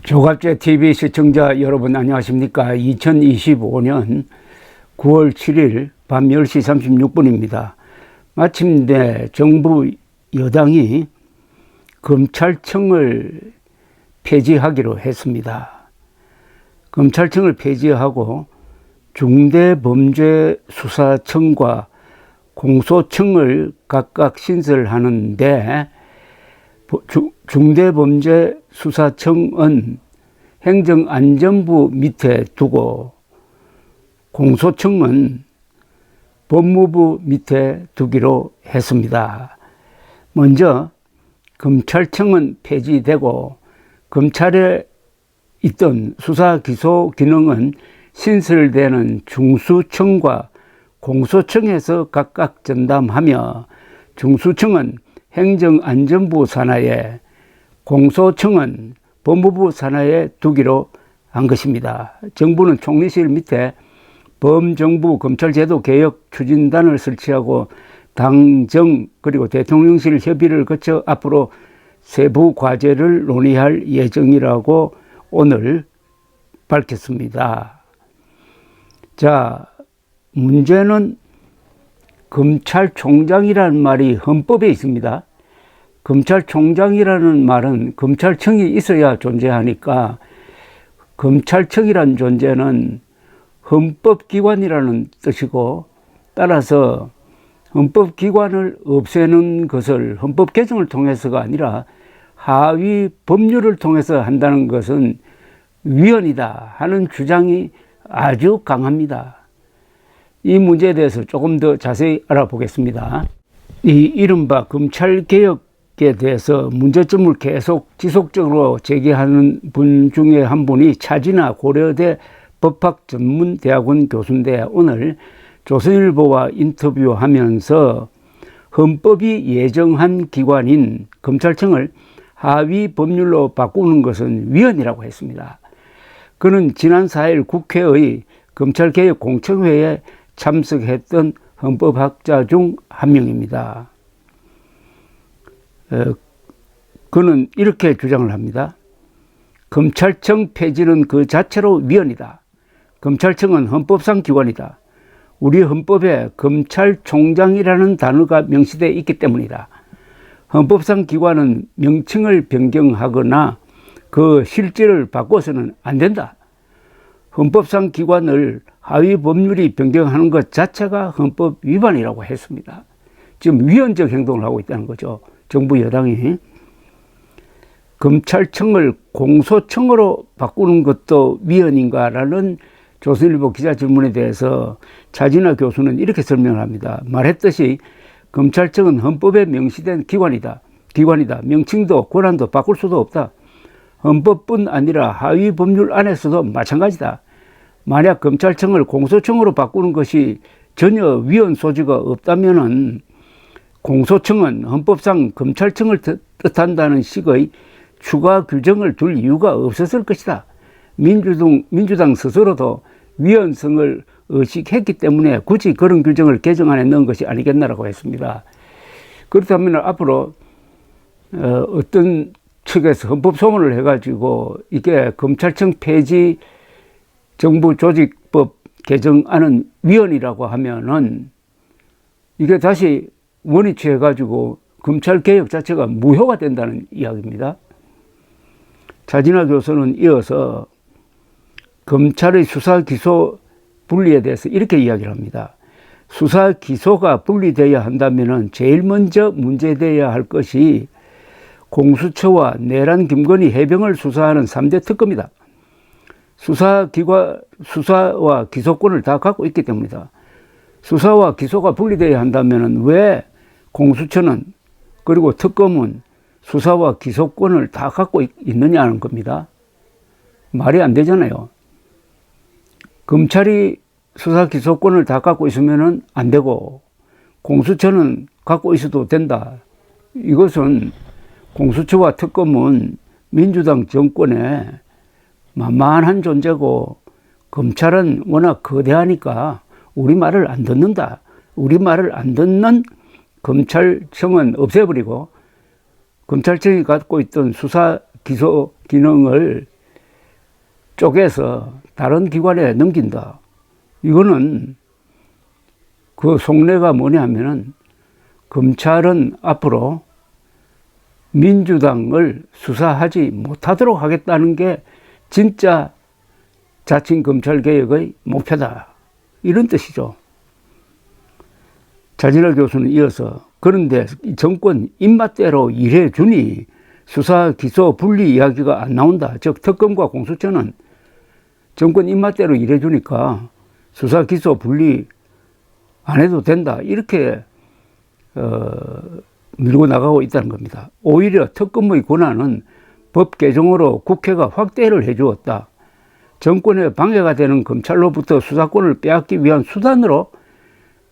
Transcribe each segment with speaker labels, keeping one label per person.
Speaker 1: 조갑제 TV 시청자 여러분 안녕하십니까. 2025년 9월 7일 밤 10시 36분입니다. 마침내 정부 여당이 검찰청을 폐지하기로 했습니다. 검찰청을 폐지하고 중대범죄수사청과 공소청을 각각 신설하는데 중대범죄수사청은 행정안전부 밑에 두고 공소청은 법무부 밑에 두기로 했습니다. 먼저 검찰청은 폐지되고 검찰에 있던 수사 기소 기능은 신설되는 중수청과 공소청에서 각각 전담하며 중수청은 행정안전부 산하에 공소청은 법무부 산하에 두기로 한 것입니다. 정부는 총리실 밑에 범정부 검찰제도 개혁 추진단을 설치하고 당정 그리고 대통령실 협의를 거쳐 앞으로 세부 과제를 논의할 예정이라고 오늘 밝혔습니다. 자, 문제는 검찰총장이라는 말이 헌법에 있습니다. 검찰총장이라는 말은 검찰청이 있어야 존재하니까 검찰청이라는 존재는 헌법기관이라는 뜻이고, 따라서 헌법기관을 없애는 것을 헌법 개정을 통해서가 아니라 하위 법률을 통해서 한다는 것은 위헌이다 하는 주장이 아주 강합니다. 이 문제에 대해서 조금 더 자세히 알아보겠습니다. 이 이른바 검찰개혁에 대해서 문제점을 계속 지속적으로 제기하는 분 중에 한 분이 차진아 고려대 법학전문대학원 교수인데, 오늘 조선일보와 인터뷰하면서 헌법이 예정한 기관인 검찰청을 하위 법률로 바꾸는 것은 위헌이라고 했습니다. 그는 지난 4일 국회의 검찰개혁 공청회에 참석했던 헌법학자 중 한 명입니다. 그는 이렇게 주장을 합니다. 검찰청 폐지는 그 자체로 위헌이다. 검찰청은 헌법상 기관이다. 우리 헌법에 검찰총장이라는 단어가 명시되어 있기 때문이다. 헌법상 기관은 명칭을 변경하거나 그 실질을 바꿔서는 안 된다. 헌법상 기관을 하위 법률이 변경하는 것 자체가 헌법 위반이라고 했습니다. 지금 위헌적 행동을 하고 있다는 거죠. 정부 여당이. 검찰청을 공소청으로 바꾸는 것도 위헌인가라는 조선일보 기자 질문에 대해서 차진아 교수는 이렇게 설명을 합니다. 말했듯이 검찰청은 헌법에 명시된 기관이다. 명칭도 권한도 바꿀 수도 없다. 헌법뿐 아니라 하위 법률 안에서도 마찬가지다. 만약 검찰청을 공소청으로 바꾸는 것이 전혀 위헌 소지가 없다면은 공소청은 헌법상 검찰청을 뜻한다는 식의 추가 규정을 둘 이유가 없었을 것이다. 민주당 스스로도 위헌성을 의식했기 때문에 굳이 그런 규정을 개정안에 넣은 것이 아니겠나라고 했습니다. 그렇다면 앞으로 어떤 측에서 헌법 소원을 해가지고 이게 검찰청 폐지 정부 조직법 개정안은 위헌이라고 하면은 이게 다시 원위치해가지고 검찰 개혁 자체가 무효가 된다는 이야기입니다. 차진아 교수는 이어서 검찰의 수사 기소 분리에 대해서 이렇게 이야기를 합니다. 수사 기소가 분리되어야 한다면은 제일 먼저 문제되어야 할 것이 공수처와 내란 김건희 해병을 수사하는 3대 특검이다. 수사와 기소권을 다 갖고 있기 때문이다. 수사와 기소가 분리되어야 한다면 왜 공수처는 그리고 특검은 수사와 기소권을 다 갖고 있느냐는 겁니다. 말이 안 되잖아요. 검찰이 수사 기소권을 다 갖고 있으면 안 되고 공수처는 갖고 있어도 된다. 이것은 공수처와 특검은 민주당 정권의 만만한 존재고 검찰은 워낙 거대하니까 우리 말을 안 듣는다. 우리 말을 안 듣는 검찰청은 없애버리고 검찰청이 갖고 있던 수사 기소 기능을 쪼개서 다른 기관에 넘긴다. 이거는 그 속내가 뭐냐 하면은 검찰은 앞으로 민주당을 수사하지 못하도록 하겠다는 게 진짜 자칭 검찰개혁의 목표다. 이런 뜻이죠. 자진아 교수는 이어서 그런데 정권 입맛대로 일해주니 수사 기소 분리 이야기가 안 나온다. 즉 특검과 공수처는 정권 입맛대로 일해주니까 수사 기소 분리 안 해도 된다. 이렇게 밀고 나가고 있다는 겁니다. 오히려 특검의 권한은 법 개정으로 국회가 확대를 해주었다. 정권에 방해가 되는 검찰로부터 수사권을 빼앗기 위한 수단으로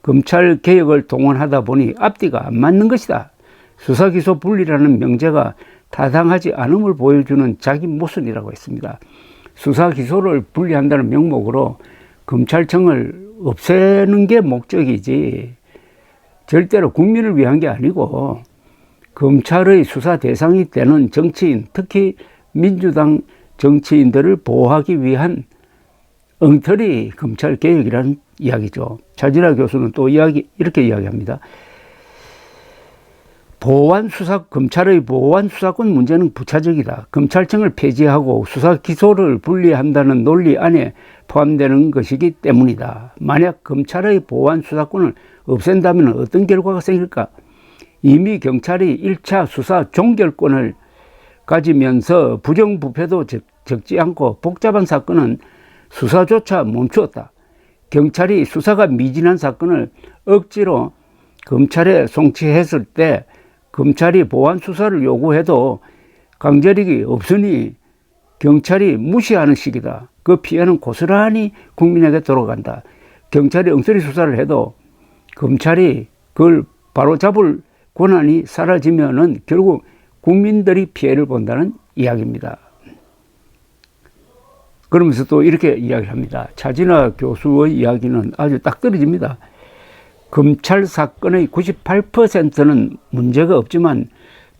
Speaker 1: 검찰 개혁을 동원하다 보니 앞뒤가 안 맞는 것이다. 수사기소 분리라는 명제가 타당하지 않음을 보여주는 자기 모순이라고 했습니다. 수사기소를 분리한다는 명목으로 검찰청을 없애는 게 목적이지 절대로 국민을 위한 게 아니고 검찰의 수사 대상이 되는 정치인, 특히 민주당 정치인들을 보호하기 위한 엉터리 검찰개혁이라는 이야기죠. 자진아 교수는 또 이렇게 이야기합니다. 검찰의 보완 수사권 문제는 부차적이다. 검찰청을 폐지하고 수사 기소를 분리한다는 논리 안에 포함되는 것이기 때문이다. 만약 검찰의 보완 수사권을 없앤다면 어떤 결과가 생길까? 이미 경찰이 1차 수사 종결권을 가지면서 부정부패도 적지 않고 복잡한 사건은 수사조차 멈추었다. 경찰이 수사가 미진한 사건을 억지로 검찰에 송치했을 때 검찰이 보완 수사를 요구해도 강제력이 없으니 경찰이 무시하는 시기다. 그 피해는 고스란히 국민에게 돌아간다. 경찰이 엉터리 수사를 해도 검찰이 그걸 바로잡을 권한이 사라지면은 결국 국민들이 피해를 본다는 이야기입니다. 그러면서 또 이렇게 이야기를 합니다. 자진아 교수의 이야기는 아주 딱 떨어집니다. 검찰 사건의 98%는 문제가 없지만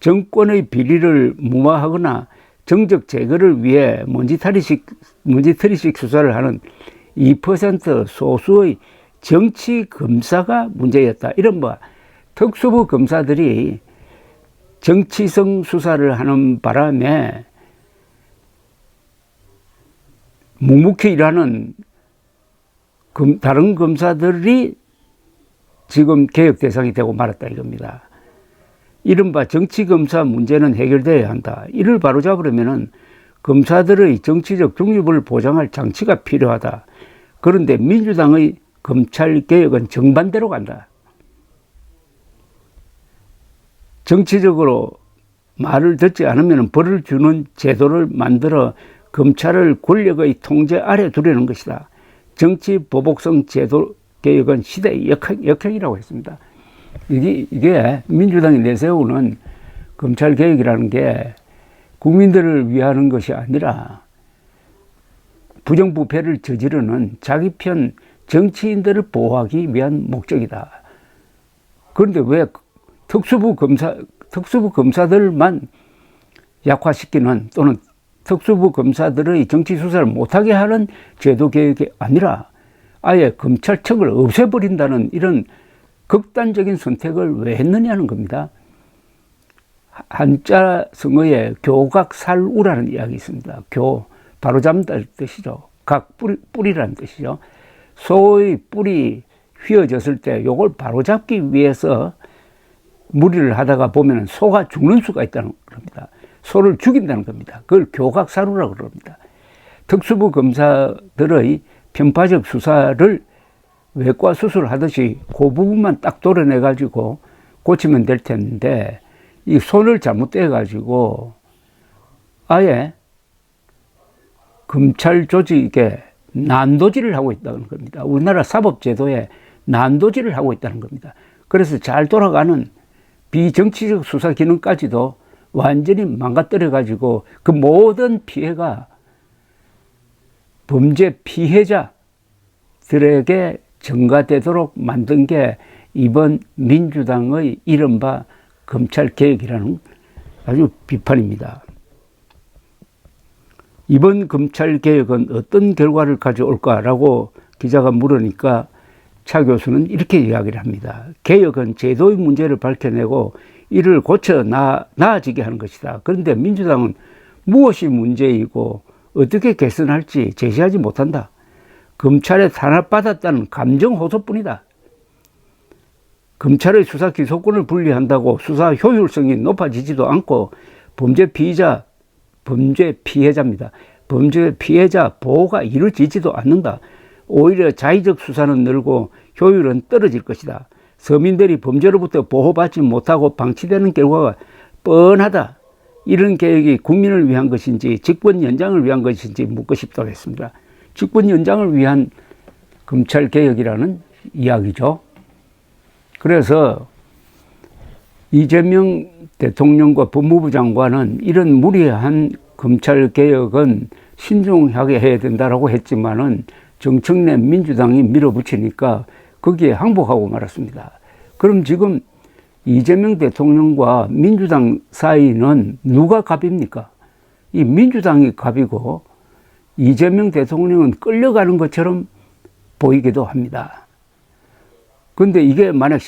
Speaker 1: 정권의 비리를 무마하거나 정적 제거를 위해 먼지털이식 수사를 하는 2% 소수의 정치 검사가 문제였다. 이른바 특수부 검사들이 정치성 수사를 하는 바람에 묵묵히 일하는 다른 검사들이 지금 개혁 대상이 되고 말았다 이겁니다. 이른바 정치검사 문제는 해결되어야 한다. 이를 바로잡으려면 검사들의 정치적 중립을 보장할 장치가 필요하다. 그런데 민주당의 검찰개혁은 정반대로 간다. 정치적으로 말을 듣지 않으면 벌을 주는 제도를 만들어 검찰을 권력의 통제 아래 두려는 것이다. 정치 보복성 제도 개혁은 시대의 역행이라고 했습니다. 이게 민주당이 내세우는 검찰개혁이라는 게 국민들을 위하는 것이 아니라 부정부패를 저지르는 자기 편 정치인들을 보호하기 위한 목적이다. 그런데 왜 특수부 검사들만 약화시키는 또는 특수부 검사들의 정치 수사를 못하게 하는 제도 개혁이 아니라 아예 검찰청을 없애버린다는 이런 극단적인 선택을 왜 했느냐는 겁니다. 한자 성어에 교각살우라는 이야기 있습니다. 바로잡는다는 뜻이죠. 각 뿌리라는 뜻이죠. 소의 뿔이 휘어졌을 때 이걸 바로잡기 위해서 무리를 하다가 보면 소가 죽는 수가 있다는 겁니다. 소를 죽인다는 겁니다. 그걸 교각살우라고 그럽니다. 특수부 검사들의 편파적 수사를 외과 수술하듯이 그 부분만 딱 도려내가지고 고치면 될 텐데 이 손을 잘못돼가지고 아예 검찰 조직에 난도질을 하고 있다는 겁니다. 우리나라 사법제도에 난도질을 하고 있다는 겁니다. 그래서 잘 돌아가는 비정치적 수사 기능까지도 완전히 망가뜨려가지고 그 모든 피해가 범죄 피해자들에게 전가되도록 만든 게 이번 민주당의 이른바 검찰개혁이라는 아주 비판입니다. 이번 검찰개혁은 어떤 결과를 가져올까라고 기자가 물으니까 차 교수는 이렇게 이야기를 합니다. 개혁은 제도의 문제를 밝혀내고 이를 고쳐 나아지게 하는 것이다. 그런데 민주당은 무엇이 문제이고 어떻게 개선할지 제시하지 못한다. 검찰에 탄압받았다는 감정 호소뿐이다. 검찰의 수사 기소권을 분리한다고 수사 효율성이 높아지지도 않고 범죄 피해자입니다. 범죄 피해자 보호가 이루어지지도 않는다. 오히려 자의적 수사는 늘고 효율은 떨어질 것이다. 서민들이 범죄로부터 보호받지 못하고 방치되는 결과가 뻔하다. 이런 개혁이 국민을 위한 것인지 직권 연장을 위한 것인지 묻고 싶다고 했습니다. 직권 연장을 위한 검찰개혁이라는 이야기죠. 그래서 이재명 대통령과 법무부 장관은 이런 무리한 검찰개혁은 신중하게 해야 된다고 했지만은 정청래 민주당이 밀어붙이니까 거기에 항복하고 말았습니다. 그럼 지금 이재명 대통령과 민주당 사이는 누가 갑입니까? 이 민주당이 갑이고 이재명 대통령은 끌려가는 것처럼 보이기도 합니다. 그런데 이게 만약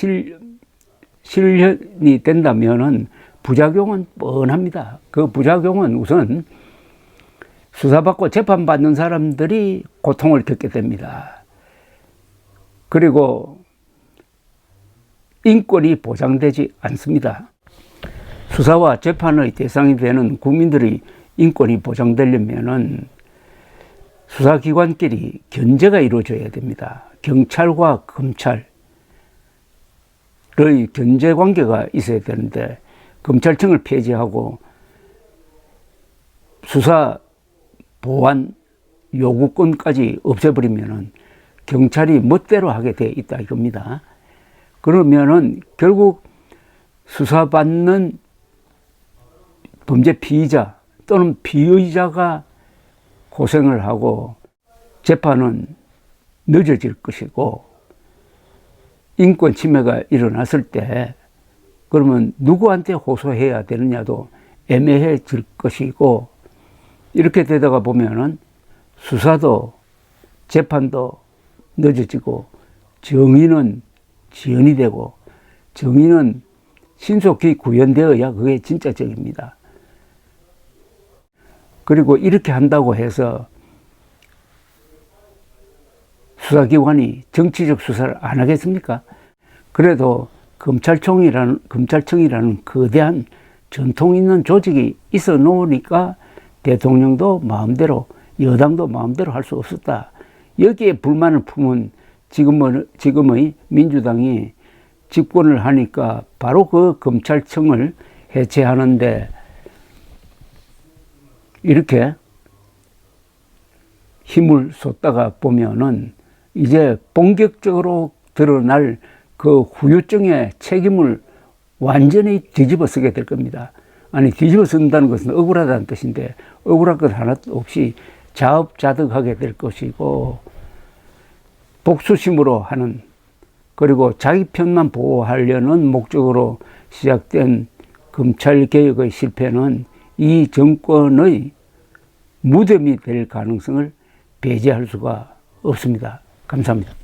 Speaker 1: 실현이 된다면은 부작용은 뻔합니다. 그 부작용은 우선 수사받고 재판받는 사람들이 고통을 겪게 됩니다. 그리고 인권이 보장되지 않습니다. 수사와 재판의 대상이 되는 국민들의 인권이 보장되려면은 수사기관끼리 견제가 이루어져야 됩니다. 경찰과 검찰의 견제 관계가 있어야 되는데 검찰청을 폐지하고 수사 보완 요구권까지 없애버리면은 경찰이 멋대로 하게 돼 있다 이겁니다. 그러면은 결국 수사받는 범죄 피의자 또는 피의자가 고생을 하고 재판은 늦어질 것이고 인권 침해가 일어났을 때 그러면 누구한테 호소해야 되느냐도 애매해질 것이고 이렇게 되다가 보면은 수사도 재판도 늦어지고 정의는 지연이 되고 정의는 신속히 구현되어야 그게 진짜 정의입니다. 그리고 이렇게 한다고 해서 수사기관이 정치적 수사를 안 하겠습니까? 그래도 검찰청이라는 거대한 전통 있는 조직이 있어 놓으니까 대통령도 마음대로 여당도 마음대로 할 수 없었다. 여기에 불만을 품은 지금의 민주당이 집권을 하니까 바로 그 검찰청을 해체하는데 이렇게 힘을 쏟다가 보면은 이제 본격적으로 드러날 그 후유증의 책임을 완전히 뒤집어 쓰게 될 겁니다. 아니, 뒤집어 쓴다는 것은 억울하다는 뜻인데 억울할 것 하나도 없이 자업자득하게 될 것이고 복수심으로 하는 그리고 자기 편만 보호하려는 목적으로 시작된 검찰개혁의 실패는 이 정권의 무덤이 될 가능성을 배제할 수가 없습니다. 감사합니다.